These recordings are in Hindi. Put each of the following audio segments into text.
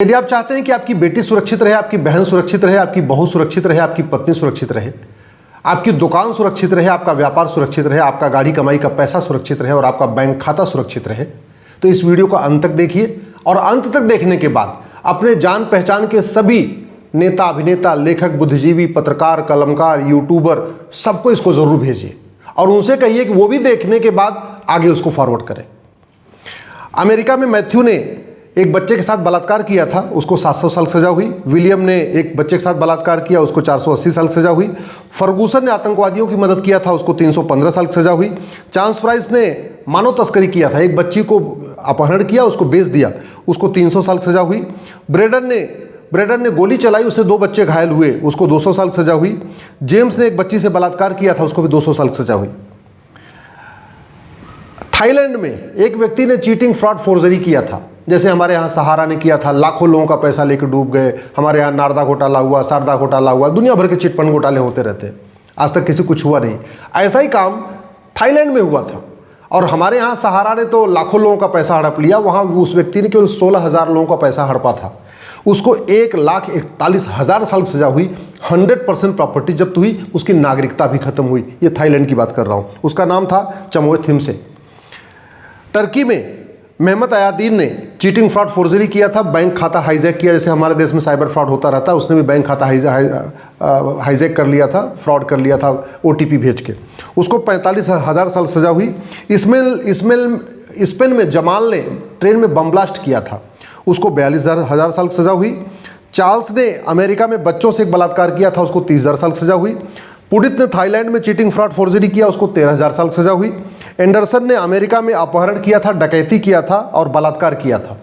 यदि आप चाहते हैं कि आपकी बेटी सुरक्षित रहे, आपकी बहन सुरक्षित रहे, आपकी बहू सुरक्षित रहे, आपकी पत्नी सुरक्षित रहे, आपकी दुकान सुरक्षित रहे, आपका व्यापार सुरक्षित रहे, आपका गाड़ी कमाई का पैसा सुरक्षित रहे और आपका बैंक खाता सुरक्षित रहे, तो इस वीडियो को अंत तक देखिए। और अंत तक देखने के बाद अपने जान पहचान के सभी नेता, अभिनेता, लेखक, बुद्धिजीवी, पत्रकार, कलमकार, यूट्यूबर, सबको इसको जरूर भेजिए और उनसे कहिए कि वो भी देखने के बाद आगे उसको फॉरवर्ड करें। अमेरिका में मैथ्यू ने एक बच्चे के साथ बलात्कार किया था, उसको 700 साल सजा हुई। विलियम ने एक बच्चे के साथ बलात्कार किया, उसको 480 साल सजा हुई। फर्गूसन ने आतंकवादियों की मदद किया था, उसको 315 साल सजा हुई। चांस प्राइस ने मानव तस्करी किया था, एक बच्ची को अपहरण किया, उसको बेच दिया, उसको 300 साल सजा हुई। ब्रेडन ने गोली चलाई, उससे 2 बच्चे घायल हुए, उसको 200 साल सजा हुई। जेम्स ने एक बच्ची से बलात्कार किया था, उसको भी 200 साल सजा हुई। थाईलैंड में एक व्यक्ति ने चीटिंग, फ्रॉड, फोर्जरी किया था, जैसे हमारे यहाँ सहारा ने किया था, लाखों लोगों का पैसा लेकर डूब गए। हमारे यहाँ नारदा घोटाला हुआ, शारदा घोटाला हुआ, दुनिया भर के चिटफंड घोटाले होते रहते हैं, आज तक किसी कुछ हुआ नहीं। ऐसा ही काम थाईलैंड में हुआ था और हमारे यहाँ सहारा ने तो लाखों लोगों का पैसा हड़प लिया। वहाँ उस व्यक्ति ने केवल 16,000 लोगों का पैसा हड़पा था, उसको 1,41,000 साल सजा हुई, 100% प्रॉपर्टी जब्त हुई, उसकी नागरिकता भी खत्म हुई। ये थाईलैंड की बात कर रहा हूँ। उसका नाम था चमोय थिमसे। टर्की में मेहमत अयादीन ने चीटिंग, फ्रॉड, फोर्जरी किया था, बैंक खाता हाईजैक किया, जैसे हमारे देश में साइबर फ्रॉड होता रहता है, उसने भी बैंक खाता हाईजैक कर लिया था, फ्रॉड कर लिया था OTP भेज के। उसको 45,000 साल सजा हुई। स्पेन में जमाल ने ट्रेन में बम ब्लास्ट किया था, उसको 42,000 साल सजा हुई। चार्ल्स ने अमेरिका में बच्चों से एक बलात्कार किया था, उसको 30,000 साल सजा हुई। पुडित ने थाईलैंड में चीटिंग, फ्रॉड, फोर्जरी किया, उसको 13,000 साल सजा हुई। एंडरसन ने अमेरिका में अपहरण किया था, डकैती किया था और बलात्कार किया था,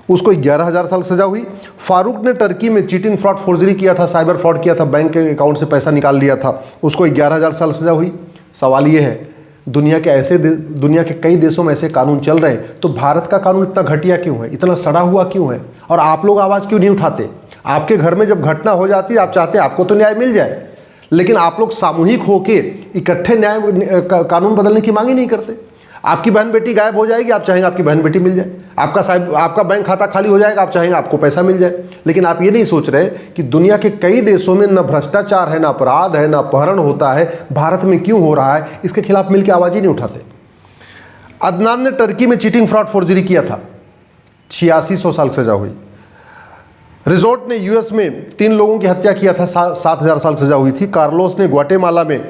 उसको 11,000 साल सजा हुई। फारूक ने टर्की में चीटिंग, फ्रॉड, फोर्जरी किया था, साइबर फ्रॉड किया था, बैंक के अकाउंट से पैसा निकाल लिया था, उसको 11,000 साल सजा हुई। सवाल ये है, दुनिया के कई देशों में ऐसे कानून चल रहे हैं, तो भारत का कानून इतना घटिया क्यों है, इतना सड़ा हुआ क्यों है, और आप लोग आवाज़ क्यों नहीं उठाते? आपके घर में जब घटना हो जाती है, आप चाहते हैं आपको तो न्याय मिल जाए, लेकिन आप लोग सामूहिक होकर इकट्ठे न्याय कानून बदलने की मांग ही नहीं करते। आपकी बहन बेटी गायब हो जाएगी, आप चाहेंगे आपकी बहन बेटी मिल जाए। आपका बैंक खाता खाली हो जाएगा, आप चाहेंगे आपको पैसा मिल जाए। लेकिन आप ये नहीं सोच रहे कि दुनिया के कई देशों में न भ्रष्टाचार है, न अपराध है, न अपहरण होता है, भारत में क्यों हो रहा है, इसके खिलाफ मिलकर आवाज ही नहीं उठाते। अदनान ने टर्की में चीटिंग, फ्रॉड, फोर्जरी किया था, 8600 साल सजा हुई। रिजोर्ट ने यूएस में 3 लोगों की हत्या किया था, 7,000 साल सजा हुई थी। कार्लोस ने ग्वाटेमाला में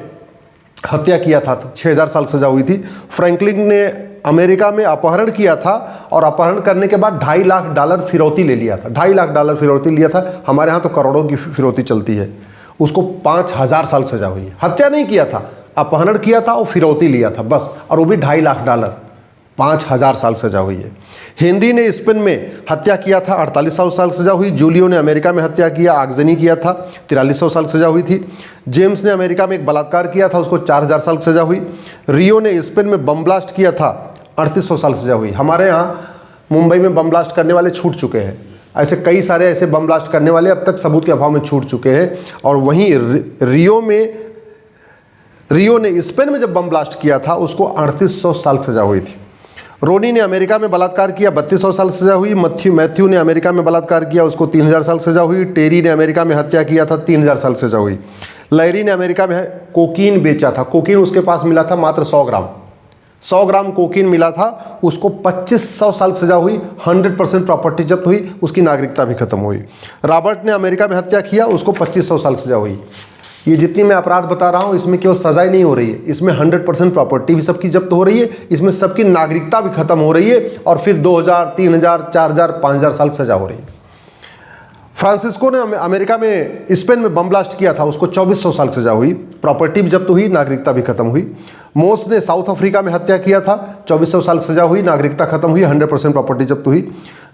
हत्या किया था, 6,000 साल सजा हुई थी। फ्रैंकलिन ने अमेरिका में अपहरण किया था और अपहरण करने के बाद $2.5 लाख फिरौती ले लिया था, $2.5 लाख फिरौती लिया था। हमारे यहाँ तो करोड़ों की फिरौती चलती है। उसको 5,000 साल सजा हुई है। हत्या नहीं किया था, अपहरण किया था और फिरौती लिया था बस, और वो भी $2.5 लाख, 5,000 साल सजा हुई है। हेनरी ने स्पेन में हत्या किया था, 4800 साल सजा हुई। जूलियो ने अमेरिका में हत्या किया, आगजनी किया था, 4300 साल सजा हुई थी। जेम्स ने अमेरिका में एक बलात्कार किया था, उसको 4,000 साल सजा हुई। रियो ने स्पेन में बम ब्लास्ट किया था, 3800 साल सजा हुई। हमारे यहाँ मुंबई में बम ब्लास्ट करने वाले छूट चुके हैं, ऐसे कई सारे ऐसे बम ब्लास्ट करने वाले अब तक सबूत के अभाव में छूट चुके हैं। और वहीं रियो ने स्पेन में जब बम ब्लास्ट किया था, उसको 3800 साल सजा हुई थी। रोनी ने अमेरिका में बलात्कार किया, 3200 साल सजा हुई। मैथ्यू ने अमेरिका में बलात्कार किया, उसको 3,000 साल सजा हुई। टेरी ने अमेरिका में हत्या किया था, 3,000 साल सजा हुई। लैरी ने अमेरिका में कोकीन बेचा था, कोकीन उसके पास मिला था मात्र 100 ग्राम कोकीन मिला था, उसको 2500 साल सजा हुई, 100% प्रॉपर्टी जब्त हुई, उसकी नागरिकता भी खत्म हुई। रॉबर्ट ने अमेरिका में हत्या किया, उसको 2500 साल सजा हुई। ये जितनी मैं अपराध बता रहा हूँ, इसमें केवल सजा ही नहीं हो रही है, इसमें 100% प्रॉपर्टी भी सबकी जब्त हो रही है, इसमें सबकी नागरिकता भी खत्म हो रही है, और फिर 2,000, 3,000, 4,000, 5,000 साल सजा हो रही है। फ्रांसिस्को ने अमेरिका में स्पेन में बम ब्लास्ट किया था, उसको 2,400 साल सजा हुई, प्रॉपर्टी भी जब्त हुई, नागरिकता भी खत्म हुई। मोस ने साउथ अफ्रीका में हत्या किया था, 2,400 साल सजा हुई, नागरिकता खत्म हुई, 100% प्रॉपर्टी जब्त हुई।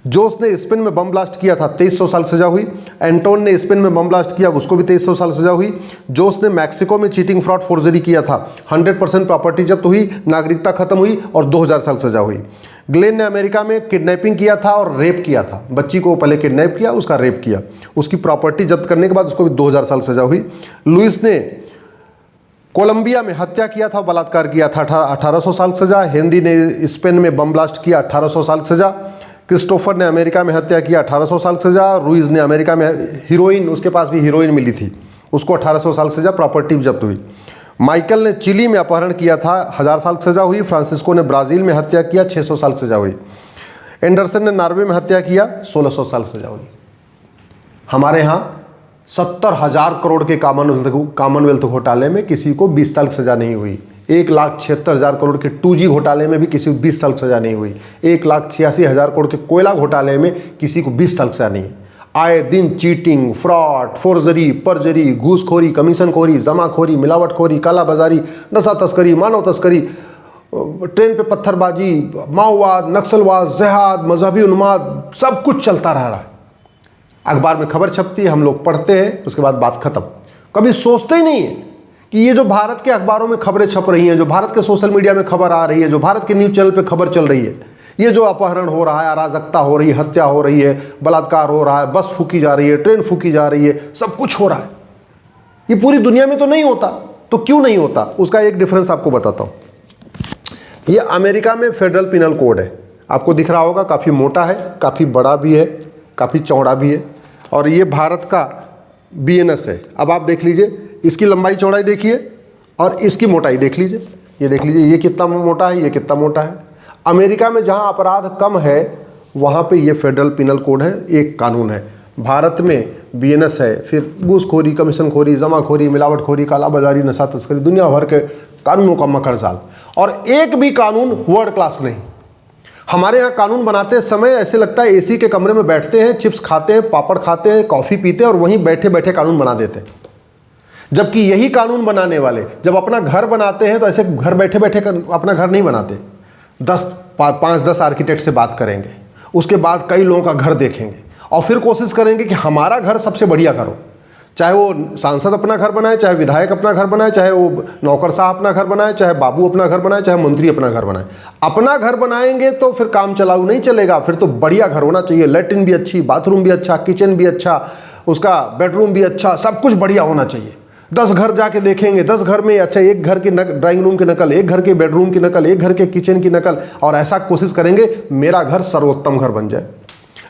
जोस ने स्पेन में बम ब्लास्ट किया था, 2,300 साल सजा हुई। एंटोन ने स्पेन में बम ब्लास्ट किया, उसको भी 2,300 साल सजा हुई। जोस ने मैक्सिको में चीटिंग, फ्रॉड, फोर्जरी किया था, 100% प्रॉपर्टी जब्त हुई, नागरिकता खत्म हुई और 2,000 साल सजा हुई। ग्लेन ने अमेरिका में किडनैपिंग किया था और रेप किया था, बच्ची को पहले किडनैप किया, उसका रेप किया, उसकी प्रॉपर्टी जब्त करने के बाद उसको भी 2,000 साल सजा हुई। लुइस ने कोलंबिया में हत्या किया था, बलात्कार किया था, 1800 साल सजा। हेनरी ने स्पेन में बम ब्लास्ट किया, 1800 साल सजा। क्रिस्टोफर ने अमेरिका में हत्या किया, 1800 साल सजा। रुइज ने अमेरिका में हीरोइन, उसके पास भी हीरोइन मिली थी, उसको 1800 साल सजा, प्रॉपर्टी जब्त हुई। माइकल ने चिली में अपहरण किया था, 1000 साल सजा हुई। फ्रांसिस्को ने ब्राज़ील में हत्या किया, 600 साल सजा हुई। एंडरसन ने नॉर्वे में हत्या किया, 1600 साल सजा हुई। हमारे यहाँ 70,000 करोड़ के कॉमनवेल्थ घोटाले में किसी को 20 साल की सजा नहीं हुई। 1,76,000 करोड़ के 2G घोटाले में भी किसी को 20 साल की सजा नहीं हुई। 1,86,000 करोड़ के कोयला घोटाले में किसी को 20 साल की सजा नहीं। आए दिन चीटिंग, फ्रॉड, फोर्जरी, परजरी, घूसखोरी, कमीशनखोरी, जमाखोरी, मिलावटखोरी, कालाबाजारी, नशा तस्करी, मानव तस्करी, ट्रेन पे पत्थरबाजी, माओवाद, नक्सलवाद, जिहाद, मजहबी उन्माद, सब कुछ चलता रह रहा है। अखबार में खबर छपती है, हम लोग पढ़ते हैं, उसके बाद बात खत्म। कभी सोचते ही नहीं है कि ये जो भारत के अखबारों में खबरें छप रही हैं, जो भारत के सोशल मीडिया में खबर आ रही है, जो भारत के न्यूज़ चैनल पे खबर चल रही है, ये जो अपहरण हो रहा है, अराजकता हो रही है, हत्या हो रही है, बलात्कार हो रहा है, बस फूकी जा रही है, ट्रेन फूकी जा रही है, सब कुछ हो रहा है। ये पूरी दुनिया में तो नहीं होता, तो क्यों नहीं होता? उसका एक डिफरेंस आपको बताता हूँ। ये अमेरिका में फेडरल पिनल कोड है, आपको दिख रहा होगा, काफ़ी मोटा है, काफ़ी बड़ा भी है, काफ़ी चौड़ा भी है। और ये भारत का BNS है। अब आप देख लीजिए, इसकी लंबाई चौड़ाई देखिए और इसकी मोटाई देख लीजिए। ये देख लीजिए, ये कितना मोटा है, ये कितना मोटा है। अमेरिका में जहाँ अपराध कम है वहाँ पे ये फेडरल पिनल कोड है, एक कानून है। भारत में BNS है, फिर घूसखोरी, कमीशनखोरी, जमाखोरी, मिलावटखोरी, कालाबाजारी, नशा तस्करी, दुनिया भर के कानूनों का मकर जाल, और एक भी कानून वर्ल्ड क्लास नहीं। हमारे यहाँ कानून बनाते समय ऐसे लगता है AC के कमरे में बैठते हैं, चिप्स खाते हैं, पापड़ खाते हैं, कॉफ़ी पीते हैं और वहीं बैठे बैठे कानून बना देते हैं। जबकि यही कानून बनाने वाले जब अपना घर बनाते हैं तो ऐसे घर बैठे बैठे अपना घर नहीं बनाते। 5-10 आर्किटेक्ट से बात करेंगे, उसके बाद कई लोगों का घर देखेंगे और फिर कोशिश करेंगे कि हमारा घर सबसे बढ़िया घर हो। चाहे वो सांसद अपना घर बनाए, चाहे विधायक अपना घर बनाए, चाहे वो नौकरशाह अपना घर बनाए, चाहे बाबू अपना घर बनाए, चाहे मंत्री अपना घर बनाए। अपना घर बनाएंगे तो फिर काम चलाऊ नहीं चलेगा, फिर तो बढ़िया घर होना चाहिए। लैट्रिन भी अच्छी, बाथरूम भी अच्छा, किचन भी अच्छा, उसका बेडरूम भी अच्छा, सब कुछ बढ़िया होना चाहिए। 10 घर जाके देखेंगे, 10 घर में अच्छा, एक घर के ड्राइंग रूम की नकल, एक घर के बेडरूम की नकल, एक घर के किचन की नकल, और ऐसा कोशिश करेंगे मेरा घर सर्वोत्तम घर बन जाए।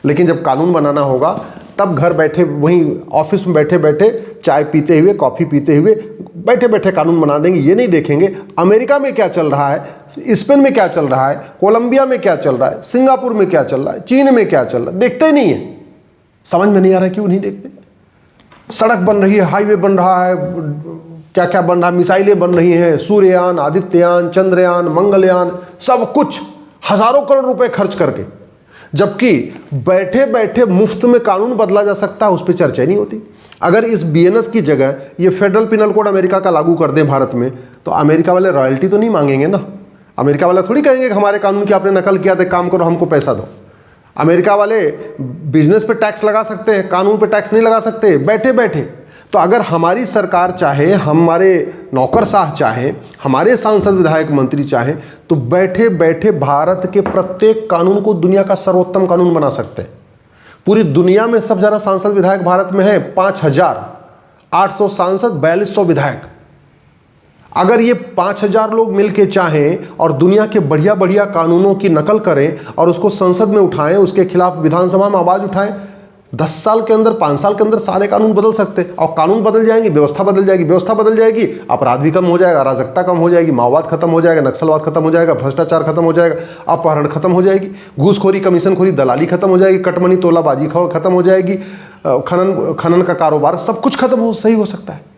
लेकिन जब कानून बनाना होगा तब घर बैठे, वहीं ऑफिस में बैठे बैठे चाय पीते हुए, कॉफ़ी पीते हुए बैठे बैठे कानून बना देंगे। ये नहीं देखेंगे अमेरिका में क्या चल रहा है, स्पेन में क्या चल रहा है, कोलंबिया में क्या चल रहा है, सिंगापुर में क्या चल रहा है, चीन में क्या चल रहा है। देखते ही नहीं है, समझ में नहीं आ रहा है क्यों नहीं देखते। सड़क बन रही है, हाईवे बन रहा है, क्या क्या बन रहा है, मिसाइलें बन रही हैं, सूर्ययान, आदित्ययान, चंद्रयान, मंगलयान, सब कुछ हजारों करोड़ रुपए खर्च करके, जबकि बैठे बैठे मुफ्त में कानून बदला जा सकता है, उस पर चर्चा नहीं होती। अगर इस BNS की जगह ये फेडरल पिनल कोड अमेरिका का लागू कर दें भारत में, तो अमेरिका वाले रॉयल्टी तो नहीं मांगेंगे ना। अमेरिका वाले थोड़ी कहेंगे कि हमारे कानून की आपने नकल किया, तो काम करो, हमको पैसा दो। अमेरिका वाले बिजनेस पे टैक्स लगा सकते हैं, कानून पे टैक्स नहीं लगा सकते बैठे बैठे। तो अगर हमारी सरकार चाहे, हमारे नौकरशाह चाहे, हमारे सांसद विधायक मंत्री चाहे, तो बैठे बैठे भारत के प्रत्येक कानून को दुनिया का सर्वोत्तम कानून बना सकते हैं। पूरी दुनिया में सबसे ज़्यादा सांसद विधायक भारत में है, 5,800 सांसद, 4,200 विधायक। अगर ये 5,000 लोग मिलके चाहें और दुनिया के बढ़िया बढ़िया कानूनों की नकल करें और उसको संसद में उठाएं, उसके खिलाफ विधानसभा में आवाज़ उठाएं, 10 साल के अंदर, 5 साल के अंदर सारे कानून बदल सकते हैं। और कानून बदल जाएंगे, व्यवस्था बदल जाएगी, व्यवस्था बदल जाएगी, अपराध भी कम हो जाएगा, अराजकता कम हो जाएगी, माओवाद खत्म हो जाएगा, नक्सलवाद खत्म हो जाएगा, भ्रष्टाचार खत्म हो जाएगा, अपहरण खत्म हो जाएगी, घूसखोरी, कमीशनखोरी, दलाली खत्म हो जाएगी, कटमनी तोलाबाजी खत्म हो जाएगी, खनन का कारोबार, सब कुछ खत्म सही हो सकता है।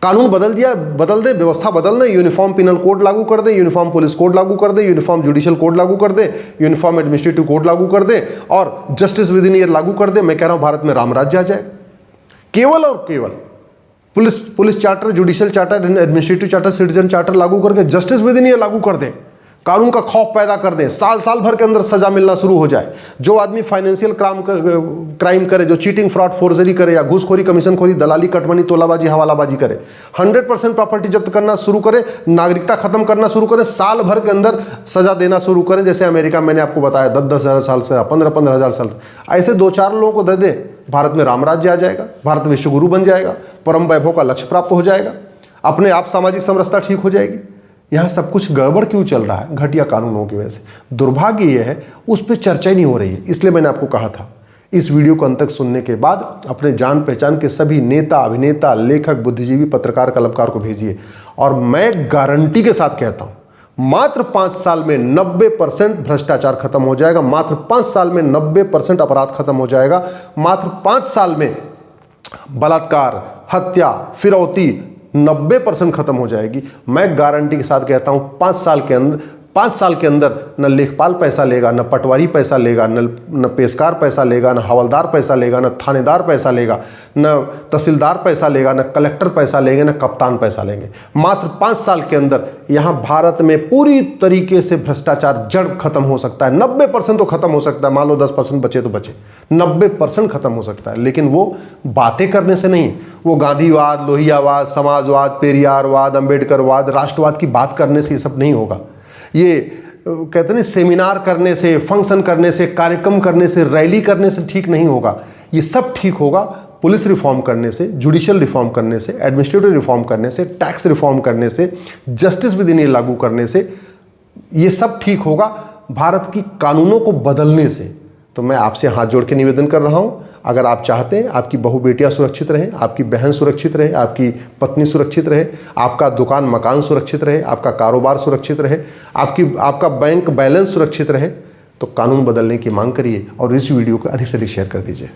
कानून बदल दे, व्यवस्था बदल दें, यूनिफॉर्म पिनल कोड लागू कर दें, यूनिफॉर्म पुलिस कोड लागू कर दें, यूनिफॉर्म जुडिशियल कोड लागू कर दें, यूनिफॉर्म एडमिनिस्ट्रेटिव कोड लागू कर दें और जस्टिस विद इन ईयर लागू कर दें। मैं कह रहा हूं भारत में राम राज्य आ जाए। केवल और केवल police charter, judicial charter, administrative charter, citizen charter लागू करके जस्टिस विद इन ईयर लागू कर दें, कानून का खौफ पैदा कर दें, साल भर के अंदर सजा मिलना शुरू हो जाए। जो आदमी फाइनेंशियल क्राइम करे, जो चीटिंग, फ्रॉड, फोर्जरी करे या घूसखोरी, कमीशनखोरी, दलाली, कटमनी, तोलाबाजी, हवालाबाजी करे, 100% प्रॉपर्टी जब्त करना शुरू करे, नागरिकता खत्म करना शुरू करे, साल भर के अंदर सजा देना शुरू करें। जैसे अमेरिका, मैंने आपको बताया 10-10 हज़ार साल से 15-15 हज़ार साल, ऐसे 2-4 लोगों को दे दे, भारत में राम राज्य आ जाएगा, भारत विश्वगुरु बन जाएगा, परम वैभव का लक्ष्य प्राप्त हो जाएगा, अपने आप सामाजिक समरसता ठीक हो जाएगी। यहाँ सब कुछ गड़बड़ क्यों चल रहा है? घटिया कानूनों की वजह से। दुर्भाग्य ये है उस पर चर्चा ही नहीं हो रही है। इसलिए मैंने आपको कहा था इस वीडियो को अंत तक सुनने के बाद अपने जान पहचान के सभी नेता, अभिनेता, लेखक, बुद्धिजीवी, पत्रकार, कलमकार को भेजिए। और मैं गारंटी के साथ कहता हूं मात्र 5 साल में 90% भ्रष्टाचार खत्म हो जाएगा, मात्र 5 साल में 90% अपराध खत्म हो जाएगा, मात्र 5 साल में बलात्कार, हत्या, फिरौती 90% खत्म हो जाएगी। मैं गारंटी के साथ कहता हूं 5 साल के अंदर न लेखपाल पैसा लेगा, न पटवारी पैसा लेगा, न पेशकार पैसा लेगा, न हवलदार पैसा लेगा, न थानेदार पैसा लेगा, न तहसीलदार पैसा लेगा, न कलेक्टर पैसा लेंगे, न कप्तान पैसा लेंगे। मात्र 5 साल के अंदर यहाँ भारत में पूरी तरीके से भ्रष्टाचार जड़ खत्म हो सकता है। 90% तो खत्म हो सकता है, मान लो 10% बचे तो बचे, 90% खत्म हो सकता है। लेकिन वो बातें करने से नहीं, वो गांधीवाद, लोहियावाद, समाजवाद, पेरियारवाद, अंबेडकरवाद, राष्ट्रवाद की बात करने से ये सब नहीं होगा। ये कहते हैं सेमिनार करने से, फंक्शन करने से, कार्यक्रम करने से, रैली करने से ठीक नहीं होगा। ये सब ठीक होगा पुलिस रिफॉर्म करने से, जुडिशियल रिफॉर्म करने से, एडमिनिस्ट्रेटिव रिफॉर्म करने से, टैक्स रिफॉर्म करने से, जस्टिस विद इन लागू करने से। ये सब ठीक होगा भारत की कानूनों को बदलने से। तो मैं आपसे हाथ जोड़ के निवेदन कर रहा हूँ, अगर आप चाहते हैं आपकी बहू बेटियां सुरक्षित रहें, आपकी बहन सुरक्षित रहे, आपकी पत्नी सुरक्षित रहे, आपका दुकान मकान सुरक्षित रहे, आपका कारोबार सुरक्षित रहे, आपका बैंक बैलेंस सुरक्षित रहे, तो कानून बदलने की मांग करिए और इस वीडियो को अधिक से अधिक शेयर कर दीजिए।